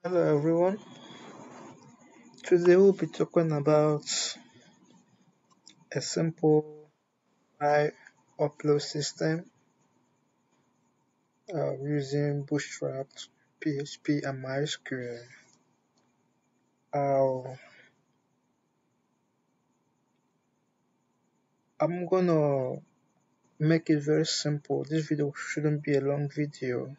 Hello everyone. Today we'll be talking about a simple file upload system using Bootstrap, PHP and MySQL. Uh, I'm gonna make it very simple. This video shouldn't be a long video.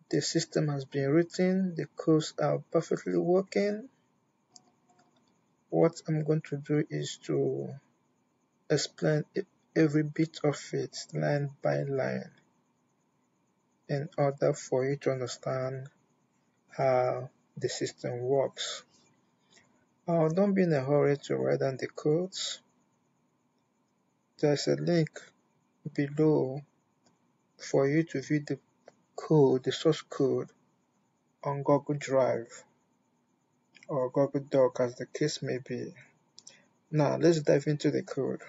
The system has been written, the codes are perfectly working. What I'm going to do is to explain every bit of it line by line in order for you to understand how the system works. Don't be in a hurry to write down the codes. There's a link below for you to view the code, the source code, on Google Drive or Google Doc as the case may be. Now let's dive into the code.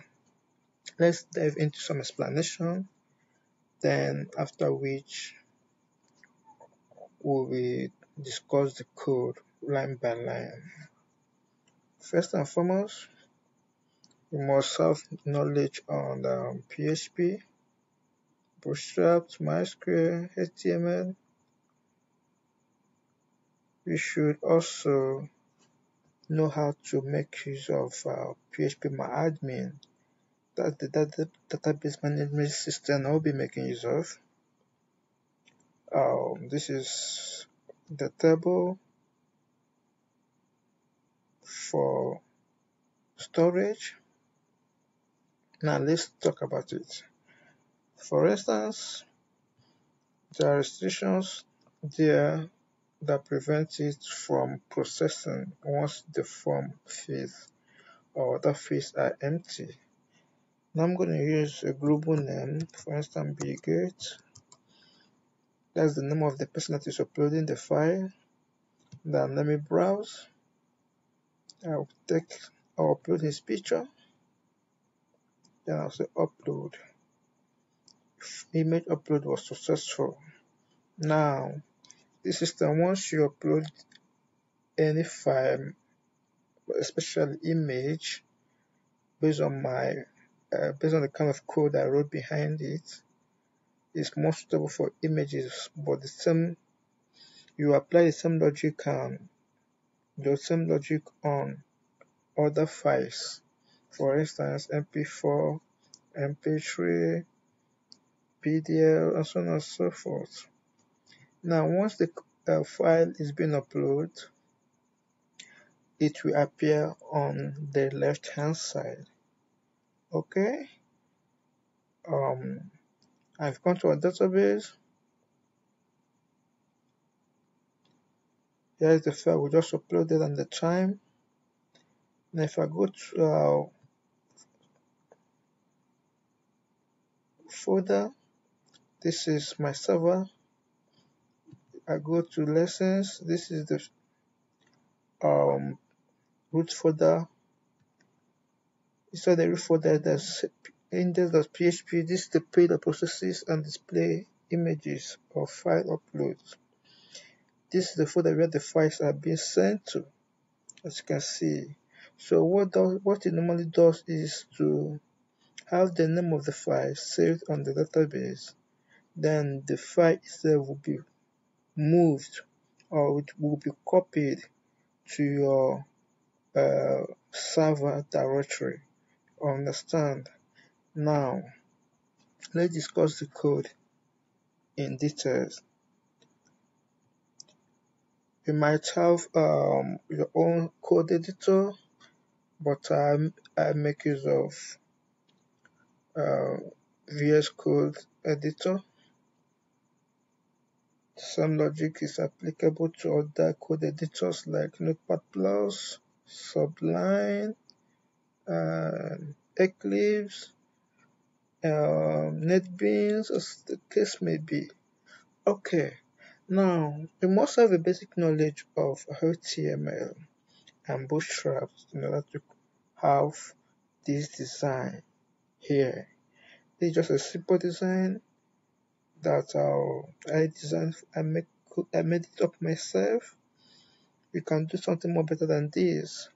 Let's dive into some explanation, then after which we will discuss the code line by line. First and foremost, you must have knowledge on PHP, Bootstrap, MySQL, HTML. You should also know how to make use of PHP MyAdmin. That's the database management system I'll be making use of. This is the table for storage. Now let's talk about it. For instance, there are restrictions there that prevent it from processing once the form fields or other fields are empty. Now I'm going to use a global name, for instance, Bigate. That's the name of the person that is uploading the file. Then let me browse. I'll upload his picture. Then I'll say upload. Image upload was successful. Now, this system, once you upload any file, especially image, based on the kind of code I wrote behind it, is more suitable for images, but you apply the same logic on other files. For instance, MP4, MP3, PDL, and so on and so forth. Now, once the file is being uploaded, it will appear on the left hand side. Okay. I've gone to our database. Here is the file we just uploaded and the time. And if I go to our folder, this is my server. I go to lessons. This is the root folder. Inside the root folder, there's index.php. This is the page that processes and display images or file uploads. This is the folder where the files are being sent to, as you can see. So what it normally does is to have the name of the file saved on the database. Then the file itself will be moved or it will be copied to your server directory. Understand? Now, let's discuss the code in details. You might have your own code editor, but I make use of VS Code editor. Some logic is applicable to other code editors like Notepad+, Sublime, Eclipse, NetBeans, as the case may be. Okay, now you must have a basic knowledge of HTML and Bootstrap in order to have this design here. It's just a simple design that I make I made it up myself. You can do something more better than this.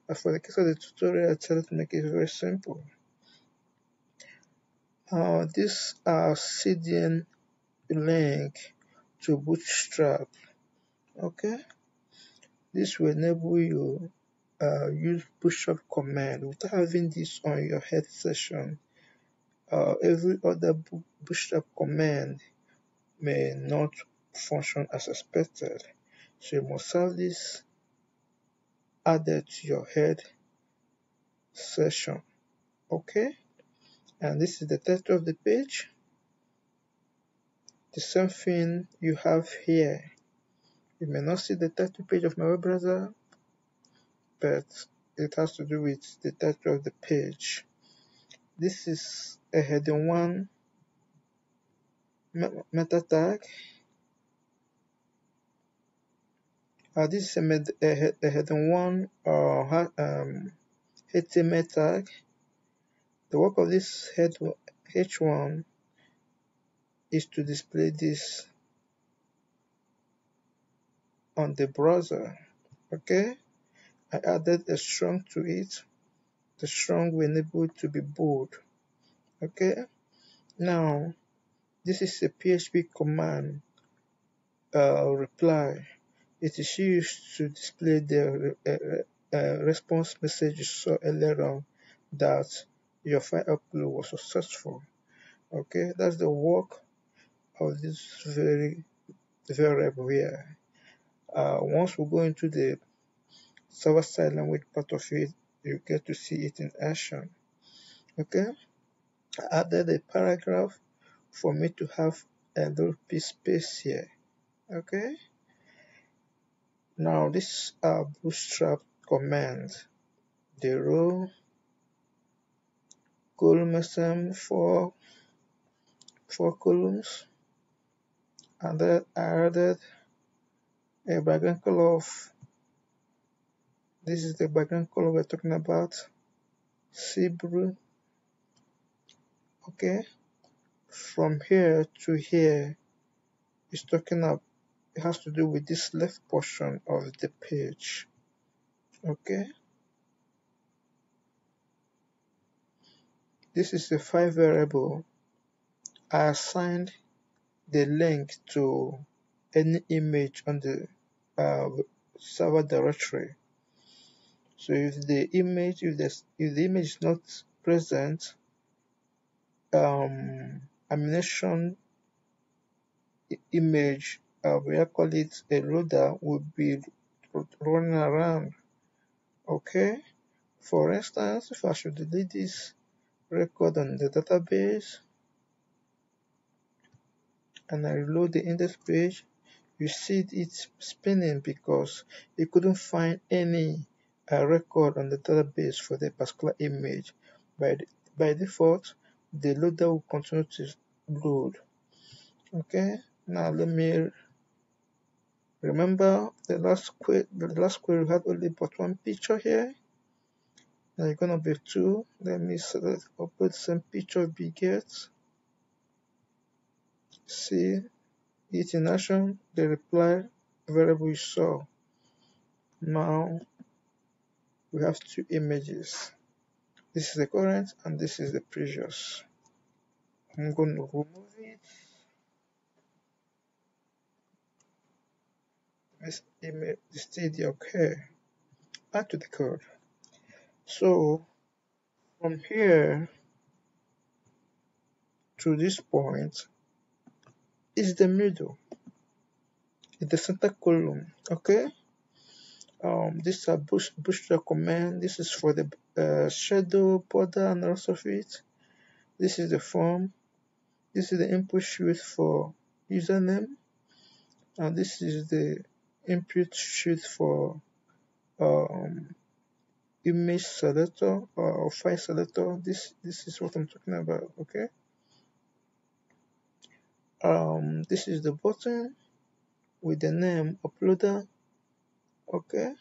But for the case of the tutorial, I decided to make it very simple. This CDN link to Bootstrap. Okay, this will enable you use Bootstrap command without having this on your head session. Every other Bootstrap command may not function as expected, so you must have this added to your head session. Okay, and this is the title of the page. The same thing you have here. You may not see the title page of my web browser, but it has to do with the title of the page. This is a heading 1 meta tag. This is a heading 1 HTML tag. The work of this H1 is to display this on the browser. Okay, I added a strong to it. The strong will enable it to be bold. Okay, now this is a PHP command reply. It is used to display the response message you saw earlier on that your file upload was successful. Okay, that's the work of this very variable here. Once we go into the server-side language part of it, you get to see it in action. Okay, I added a paragraph for me to have a little bit space here. Okay, now this Bootstrap command, the row column sm four columns, and then I added a background color of, this is the background color we're talking about, sea blue. Okay, from here to here is talking about, it has to do with this left portion of the page. Okay, this is a file variable. I assigned the link to any image on the server directory. So if the image is not present, animation image, we call it a loader, will be running around. Okay, for instance, if I should delete this record on the database and I reload the index page, you see it spinning because it couldn't find any record on the database for the particular image. By default, the loader will continue to load. Okay, now let me remember the last query had only but one picture here. Now you're gonna be two. Let me select upload the same picture we get. See it in action, the reply variable you saw. Now we have two images. This is the current and this is the previous. I'm going to remove it. This image is still okay. Back to the code. So from here to this point is the middle. It's the center column. Okay. This is a Bootstrap command. This is for the shadow, border, and the rest of it. This is the form. This is the input field for username, and this is the input field for image selector or file selector. This is what I'm talking about. Okay. This is the button with the name uploader. Okay.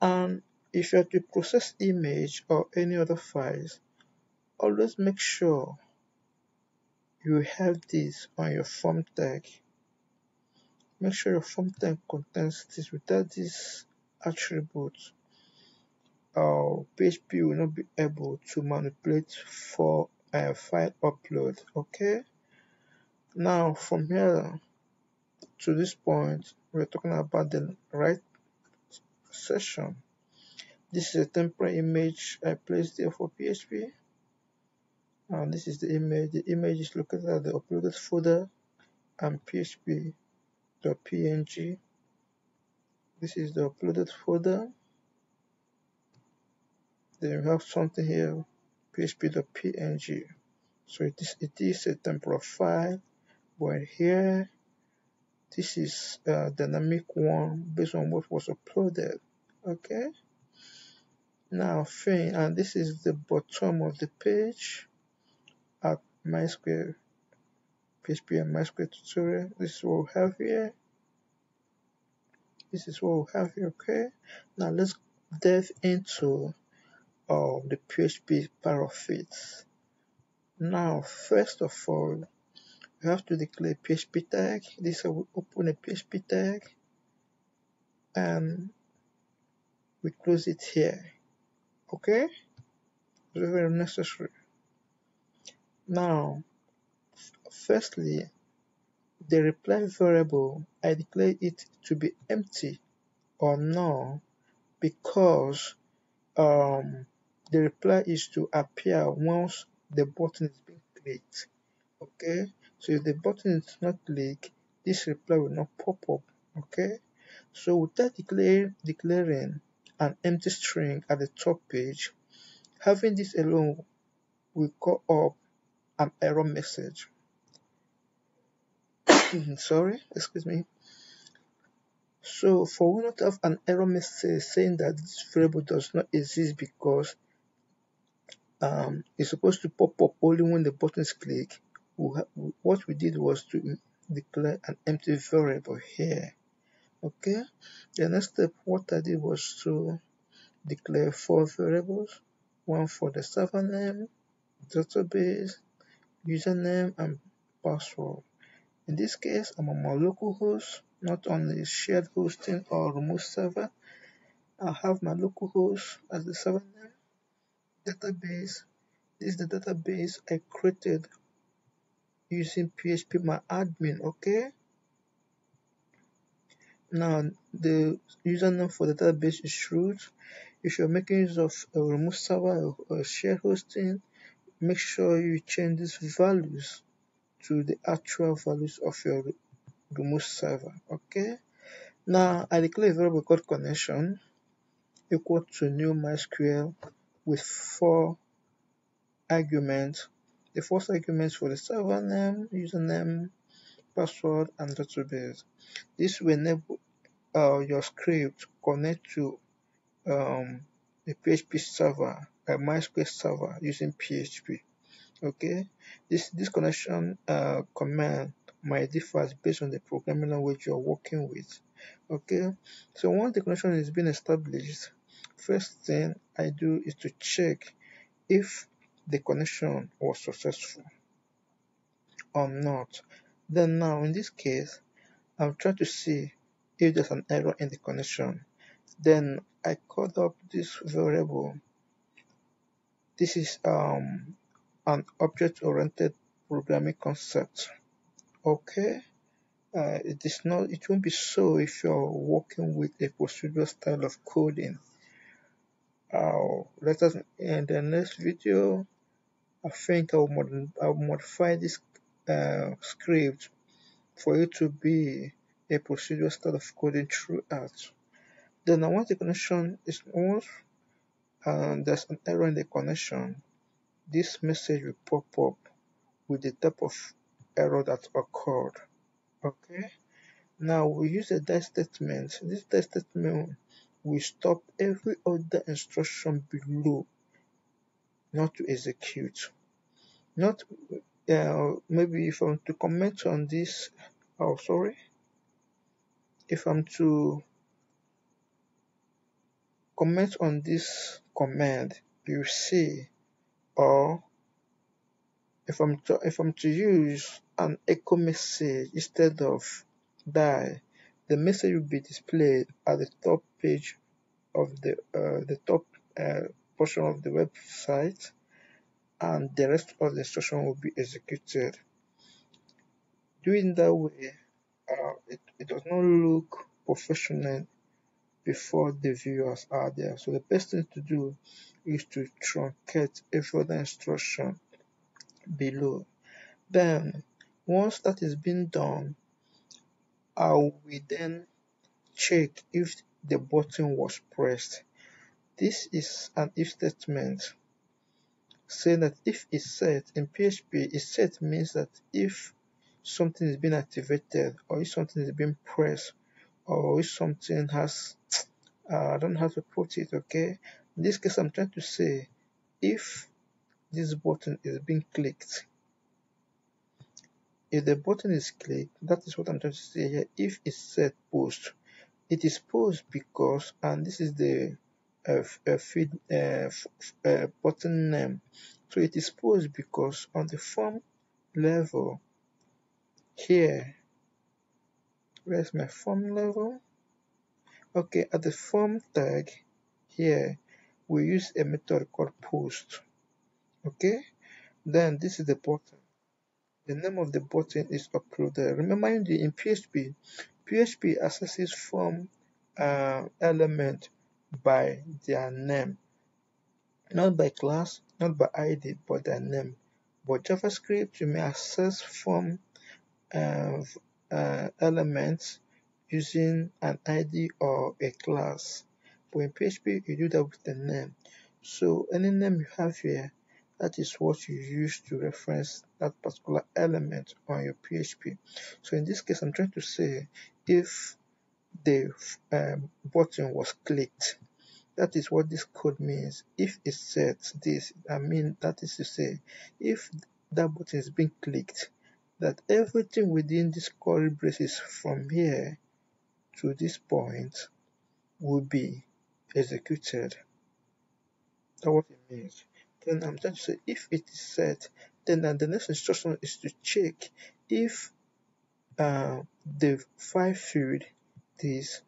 And if you have to process image or any other files, always make sure you have this on your form tag. make sure your form type contains this. Without this attribute, PHP will not be able to manipulate for file upload. Okay. Now from here to this point, we're talking about the right section. This is a temporary image I placed there for PHP. And this is the image. The image is located at the uploaded folder and php.png. This is the uploaded folder. Then we have something here, php.png. So it is a temporary file, but here this is a dynamic one based on what was uploaded. Okay. Now fine, and this is the bottom of the page at MySQL PHP and MySQL tutorial. This is what we have here. Okay. Now let's dive into the PHP part of it. Now, first of all, you have to declare PHP tag. This will open a PHP tag and we close it here. Okay? Very, very necessary. Now, firstly, the reply variable, I declare it to be empty or null because the reply is to appear once the button is being clicked. Okay, so if the button is not clicked, this reply will not pop up. Okay, so without declaring an empty string at the top page, having this alone will call up an error message. Sorry, excuse me. So for we not to have an error message saying that this variable does not exist because it's supposed to pop up only when the button is clicked, what we did was to declare an empty variable here. Okay, the next step what I did was to declare 4 variables, one for the server name, database, username, and password. In this case, I'm on my local host, not on the shared hosting or remote server. I have my local host as the server name. Database, this is the database I created using PHP MyAdmin. Okay, now the username for the database is root. If you're making use of a remote server or shared hosting, make sure you change these values to the actual values of your remote server. Okay, now I declare a variable called connection equal to new MySQL with 4 arguments. The first argument for the server name, username, password, and database. This will enable your script connect to a PHP server, a MySQL server using PHP. Okay, this connection command might differ based on the programming language you're working with. Okay, so once the connection is being established, first thing I do is to check if the connection was successful or not. Then now in this case, I'm trying to see if there's an error in the connection. Then I called up this variable. This is an object-oriented programming concept. Okay, it won't be so if you're working with a procedural style of coding. Let us in the next video. I think I'll modify this script for it to be a procedural style of coding throughout. Then once the connection is once there's an error in the connection, this message will pop up with the type of error that occurred. Okay, now we use a die statement. This die statement will stop every other instruction below not to execute. Not maybe if I'm to comment on this, if I'm to comment on this command, you see, or if I'm to use an echo message instead of die, the message will be displayed at the top page of the top portion of the website, and the rest of the instruction will be executed. Doing that way, it does not look professional before the viewers are there. So the best thing to do is to truncate every other instruction below. Then, once that is being done, I will then check if the button was pressed. This is an if statement saying that if it's set in PHP, it's set means that if something is being activated, or if something is being pressed, or if something has I don't know how to put it, okay? In this case, I'm trying to say if this button is being clicked. If the button is clicked, that is what I'm trying to say here. If it's set post, it is post because, and this is the feed button name. So it is post because on the form level here, where's my form level? Okay, at the form tag here, we use a method called post. Okay, then this is the button. The name of the button is uploaded. Remember, in PHP, PHP accesses form element by their name, not by class, not by ID, but their name. But JavaScript, you may access form uh, elements using an ID or a class. But in PHP, you do that with the name. So any name you have here, that is what you use to reference that particular element on your PHP. So in this case, I'm trying to say if the button was clicked, that is what this code means. If it sets this, that is to say, if that button is being clicked, that everything within this curly braces from here to this point will be executed. That's what it means. Then I'm trying to say if it is set, then the next instruction is to check if the file field this,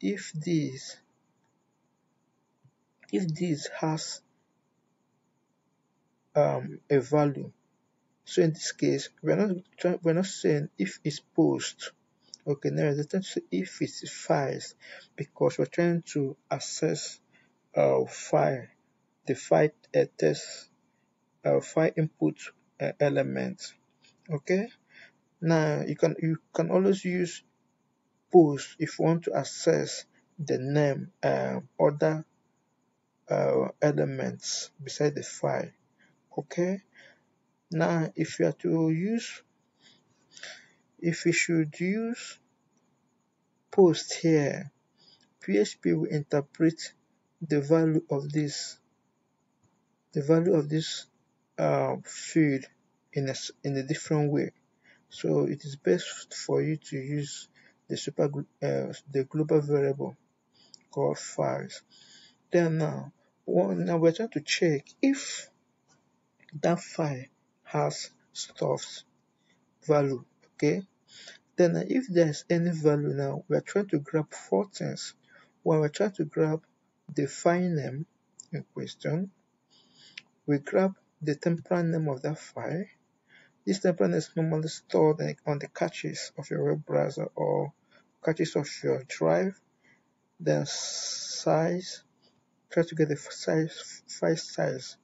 if this has a value. So in this case, we're not saying if it's post. Okay, now we're trying to say if it's files, because we're trying to access file, the file test file input element. Okay, now you can always use post if you want to access the name other elements beside the file. Okay, now if you should use post here, PHP will interpret the value of this field in a different way. So it is best for you to use the global variable called files. Then now we're trying to check if that file has stuffed value. Okay. Then if there's any value now, we're trying to grab four things. When we're trying to grab the file name in question, we grab the temporal name of that file. This temporal name is normally stored on the caches of your web browser or caches of your drive. Then size, try to get the file size.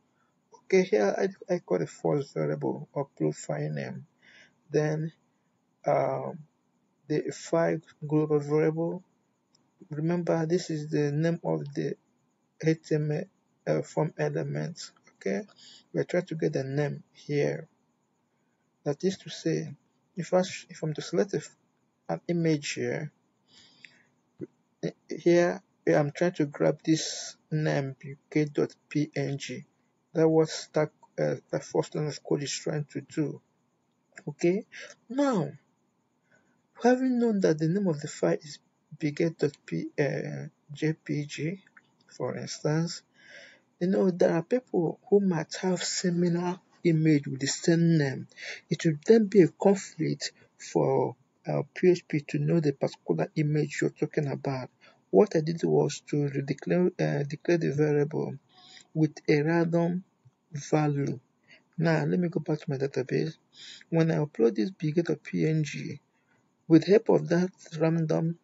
Okay, here I call the false variable upload file name. Then the file global variable. Remember, this is the name of the HTML form element. Okay, we're trying to get the name here. That is to say, if I'm to select an image here, I'm trying to grab this name uk.png. That was that first line of code is trying to do. Okay, now having known that the name of the file is beget.jpg, for instance, there are people who might have similar image with the same name. It would then be a conflict for PHP to know the particular image you're talking about. What I did was to declare the variable with a random value. Now let me go back to my database. When I upload this bget.png, with help of that random,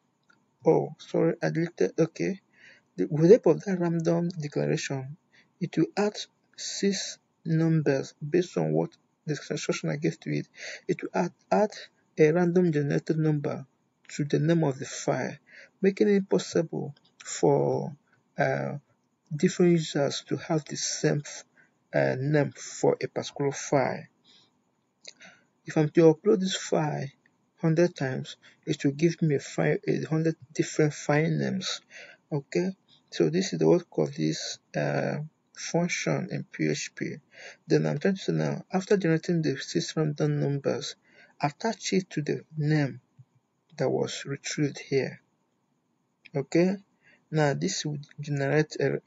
oh sorry, I deleted, okay, with help of that random declaration, it will add 6 numbers based on what the instruction I gave to it. It will add a random generated number to the name of the file, making it possible for uh, different users to have the same name for a particular file. If I'm to upload this file 100 times, it will give me a 100 different file names. Okay, so this is the work of this function in PHP. Then I'm trying to say now, after generating the 6 random numbers, attach it to the name that was retrieved here. Okay, now this would generate a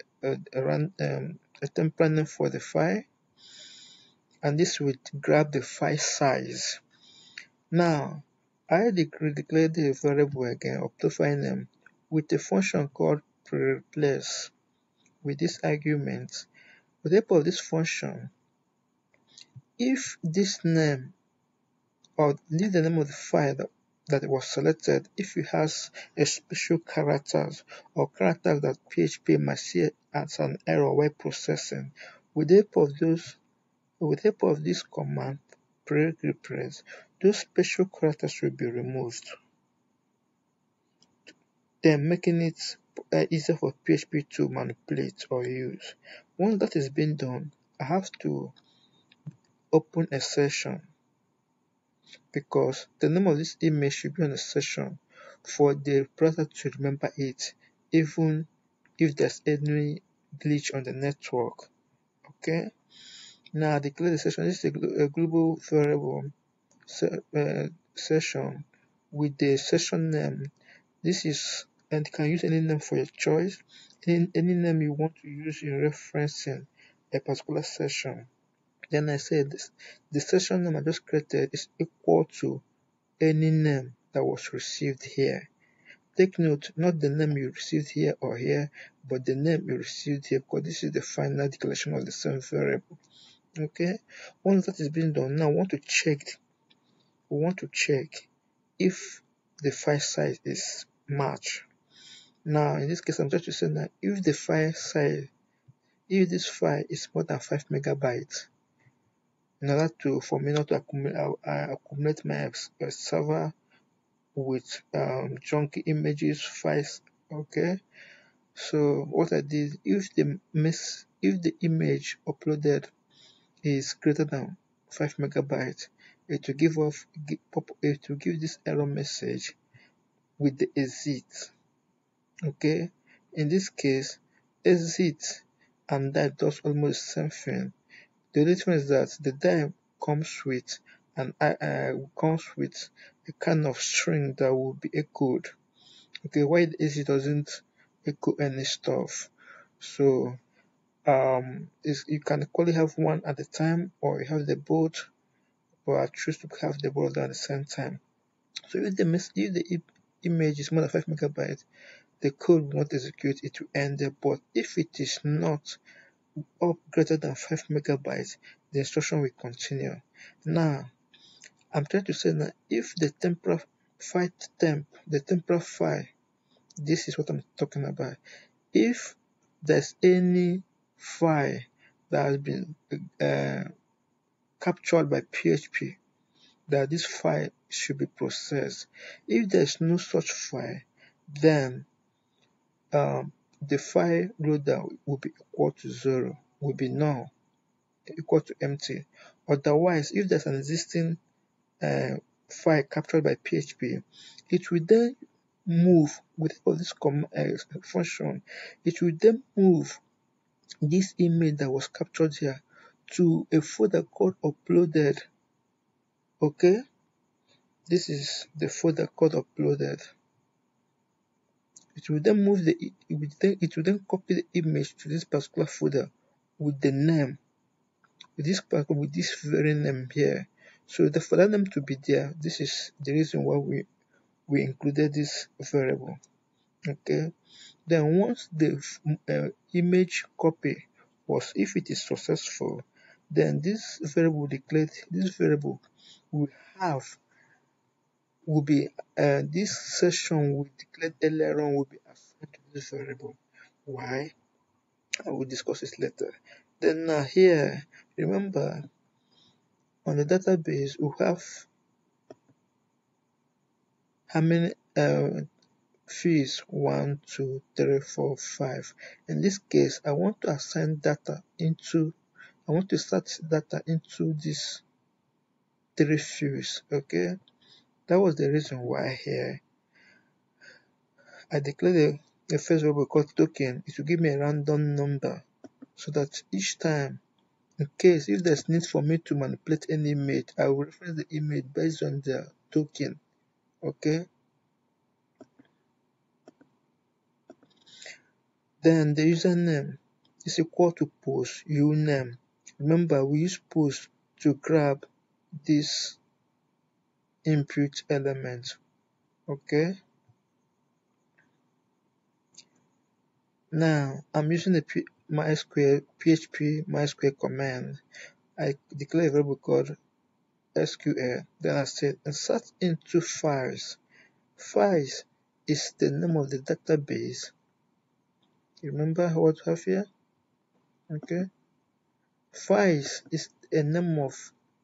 temporary name for the file, and this would grab the file size. Now, I declare the variable again of the file name with a function called prereplace. With this argument, with the help of this function, if this name, or leave the name of the file that was selected, if it has a special characters or characters that PHP might see as an error while processing, with the help of this command prereplace, those special characters will be removed, then making it easier for PHP to manipulate or use. Once that is being done, I have to open a session, because the name of this image should be on a session for the browser to remember it, even if there's any glitch on the network. Okay, now declare the session. This is a global variable session with the session name. This is, and you can use any name for your choice, any name you want to use in referencing a particular session. Then I said this, the session name I just created is equal to any name that was received here. Take note, not the name you received here or here, but the name you received here, because this is the final declaration of the same variable. Okay, once that is being done, now we want to check if the file size is matched. Now in this case, I'm trying to say that if the file size, if this file is more than 5 megabytes, in order for me not to accumulate my server with junky images files. Okay, so what I did, if the image uploaded is greater than 5 megabytes, it will give this error message with the exit. Okay, in this case, exit and that does almost the same thing. The only difference is that the die comes with a kind of string that will be echoed. Okay, while the exit doesn't echo any stuff. So you can equally have one at a time, or you have the both, but I choose to have the both at the same time. So if the image is more than 5 megabytes, the code will not execute, it will end there. But if it is not up greater than 5 megabytes, the instruction will continue. Now, I'm trying to say that if the temporal file, this is what I'm talking about. If there's any file that has been captured by PHP, that this file should be processed. If there's no such file, then the file loader will be equal to 0, will be null, equal to empty. Otherwise, if there's an existing file captured by PHP, it will then move with this function. It will then move this image that was captured here to a folder called uploaded. Okay, this is the folder called uploaded. It will then move it will then copy the image to this particular folder with the name, with this very name here. So for that name to be there, this is the reason why we included this variable. Okay. Then once the image copy was, if it is successful, then this variable declared, this variable will have, will be, this session we declared earlier on will be assigned to this variable. Why? I will discuss it later. Then here, remember, on the database, we have how many fields? 1, 2, 3, 4, 5. In this case, I want to assign data into, I want to start data into these 3 fields. Okay, that was the reason why here I declared a first variable called token. It will give me a random number, so that each time, in case if there's need for me to manipulate any image, I will reference the image based on the token. Okay. Then the username is equal to post uname. Remember, we use post to grab this input element. Okay. Now I'm using the PHP MySQL command. I declare a variable called SQL. Then I said insert into files. Files is the name of the database. Remember what we have here? Okay. Files is a name of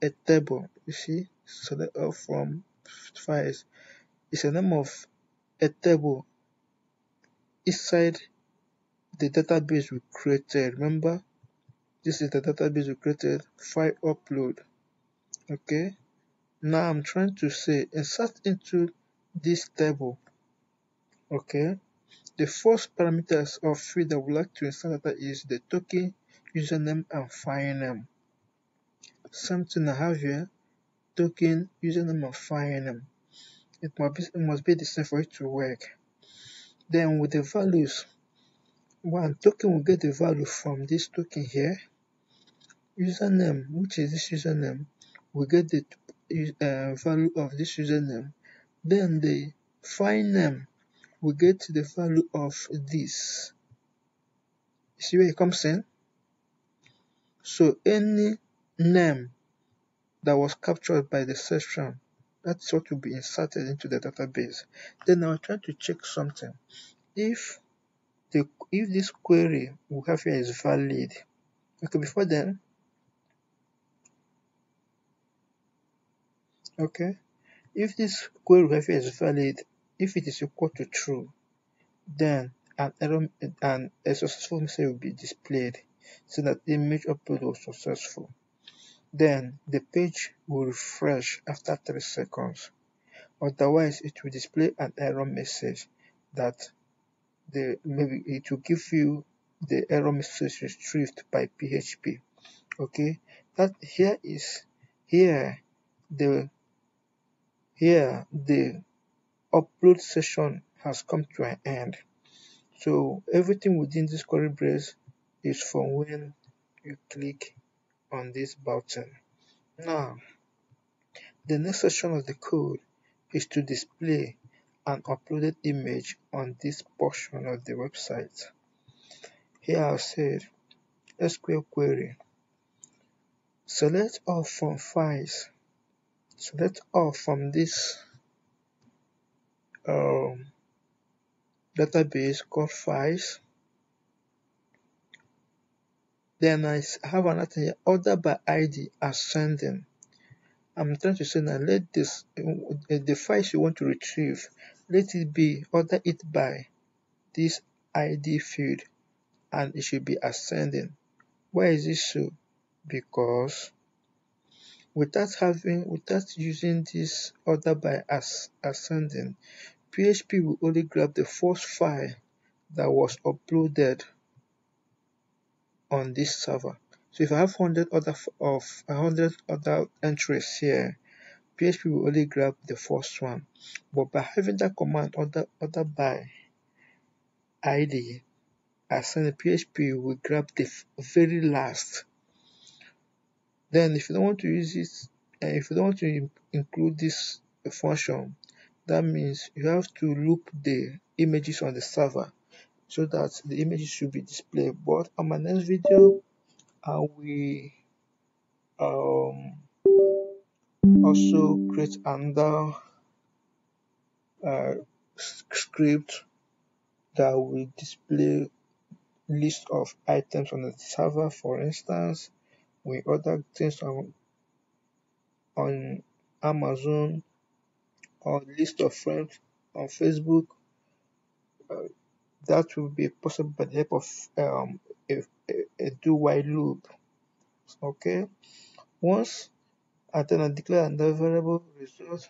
a table. You see, select all from files. It's a name of a table inside the database we created. Remember, this is the database we created. File upload. Okay. Now I'm trying to say insert into this table. Okay. The first parameters of field that we like to insert data is the token, username, and file name. Something I have here, token, username, and file name. It must be the same for it to work. Then with the values, one token will get the value from this token here. Username, which is this username, will get the value of this username. Then the file name will get the value of this. You see where it comes in? So any name that was captured by the session, that's what will be inserted into the database. Then I'm trying to check something. If this query we have here is valid, okay, before then, okay, if this query we have here is valid, if it is equal to true, then an error and a successful message will be displayed, so that the image upload was successful. Then the page will refresh after 3 seconds. Otherwise, it will display an error message that maybe it will give you the error message retrieved by PHP. Okay, that the upload session has come to an end. So everything within this query brace is from when you click on this button. Now, the next section of the code is to display an uploaded image on this portion of the website. Here I've said SQL query. Select all from files. Select all from this database called files. Then I have another thing here, order by ID ascending. I'm trying to say now, let this the files you want to retrieve, let it be order it by this ID field, and it should be ascending. Why is this so? Because without using this order by ascending, PHP will only grab the first file that was uploaded on this server. So if I have 100 other entries here, PHP will only grab the first one. But by having that command order by ID, ascending, PHP will grab the very last. Then if you don't want to use it if you don't want to include this function, that means you have to loop the images on the server so that the images should be displayed. But on my next video, I will also create another uh, script that will display list of items on the server. For instance, we order things on Amazon or list of friends on Facebook. Uh, that will be possible by the help of a do while loop. Okay. Once I then I declare another variable result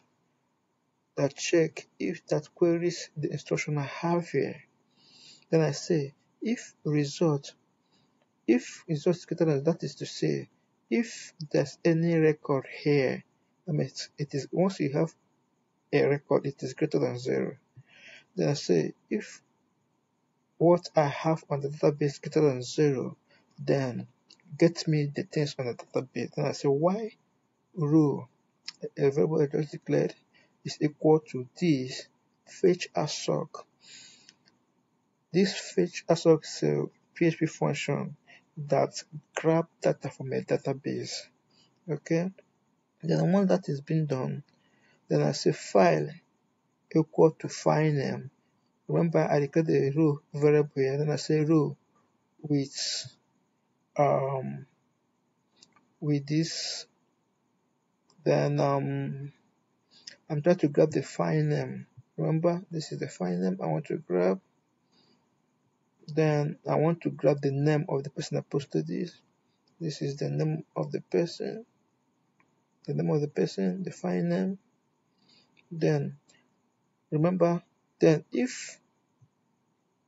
that check if that queries the instruction I have here. Then I say if result is greater than, that is to say, if there's any record here, that means it is once you have a record, it is greater than 0. Then I say if what I have on the database is greater than 0, then get me the things on the database. Then I say why row, a variable I just declared, is equal to this fetch assoc. This fetch assoc is a PHP function that grab data from a database. Okay. Then once that is being done, then I say file equal to file name. Remember I declared the row variable here. Then I say row with this. Then I'm trying to grab the file name. Remember, this is the file name I want to grab. Then I want to grab the name of the person that posted this. This is the name of the person, the file name. Then remember, then if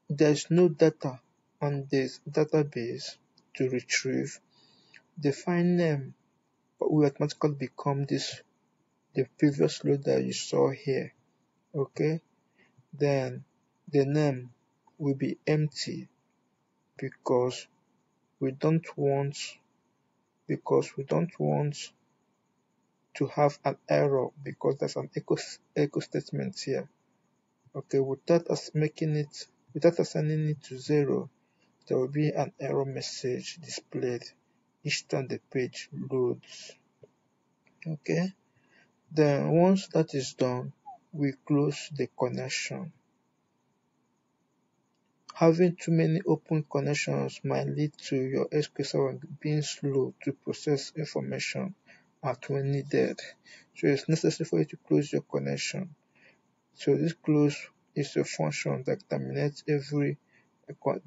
there's no data on this database to retrieve, the file name will automatically become the previous load that you saw here. Okay. Then the name will be empty because we don't want to have an error because there's an echo statement here. Okay, without assigning it to 0, there will be an error message displayed each time the page loads. Okay, then once that is done, we close the connection. Having too many open connections might lead to your SQL server being slow to process information at when needed. So it's necessary for you to close your connection. So this close is a function that terminates every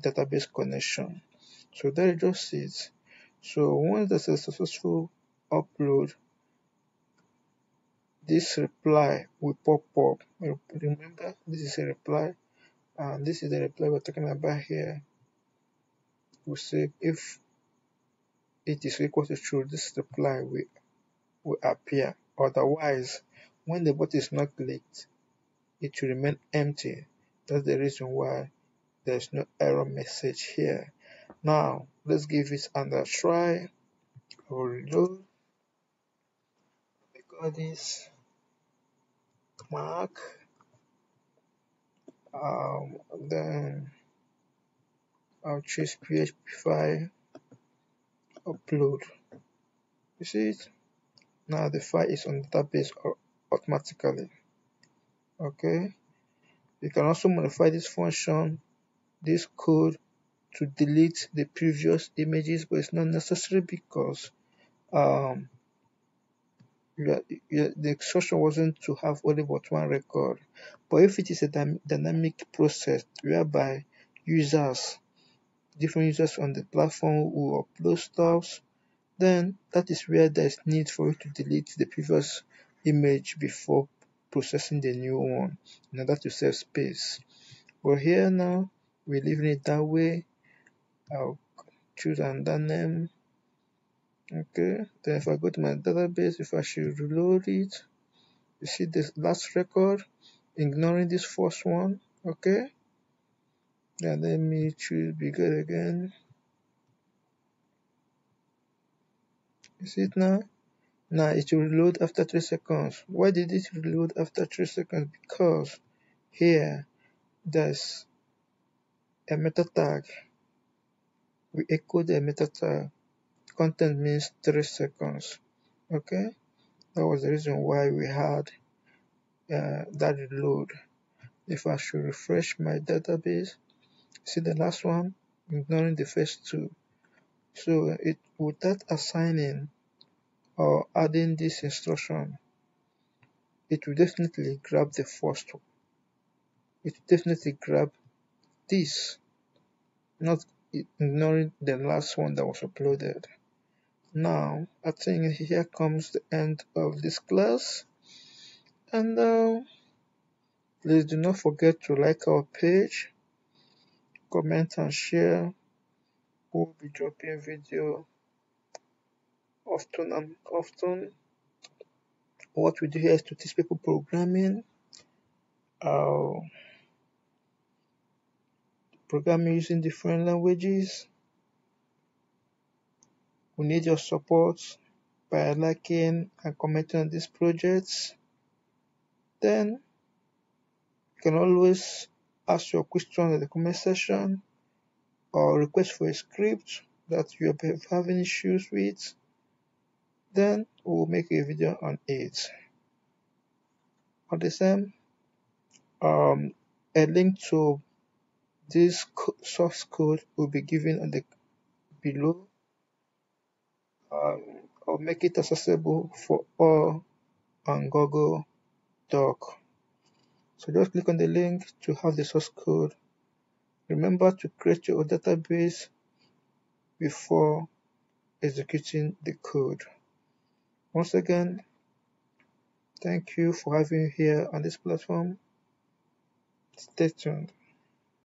database connection. So that is just it. So once there's a successful upload, this reply will pop up. Remember, this is a reply, and this is the reply we're talking about here. We say if it is equal to true, this reply will appear. Otherwise, when the button is not clicked, it will remain empty. That's the reason why there's no error message here. Now, let's give it another try. I will reload. We call this mark. Then I'll choose PHP file, upload. You see it? Now the file is on the database automatically. Okay. You can also modify this function, this code, to delete the previous images, but it's not necessary because the instruction wasn't to have only but one record. But if it is a dynamic process whereby different users on the platform will upload stuff, then that is where there is need for you to delete the previous image before processing the new one in order to save space. But here now, we're leaving it that way. I'll choose another name. Okay, then if I go to my database, if I should reload it, you see this last record, ignoring this first one. Okay, then let me choose bigger again. You see it now? Now it will reload after 3 seconds. Why did it reload after 3 seconds? Because here there's a meta tag. We echoed a meta tag. Content means 3 seconds. Okay, that was the reason why we had that reload. If I should refresh my database, see the last one, ignoring the first two. So it without assigning or adding this instruction, it will definitely grab the first one. It will definitely grab this, not ignoring the last one that was uploaded. Now, I think here comes the end of this class. And please do not forget to like our page, comment and share. We'll be dropping video often and often. What we do here is to teach people programming, uh, programming using different languages. We need your support by liking and commenting on these projects. Then you can always ask your question in the comment section or request for a script that you are having issues with. Then we'll make a video on it. At the same, a link to this source code will be given on the below. I'll make it accessible for all on Google Doc. So just click on the link to have the source code. Remember to create your database before executing the code. Once again, thank you for having me here on this platform. Stay tuned.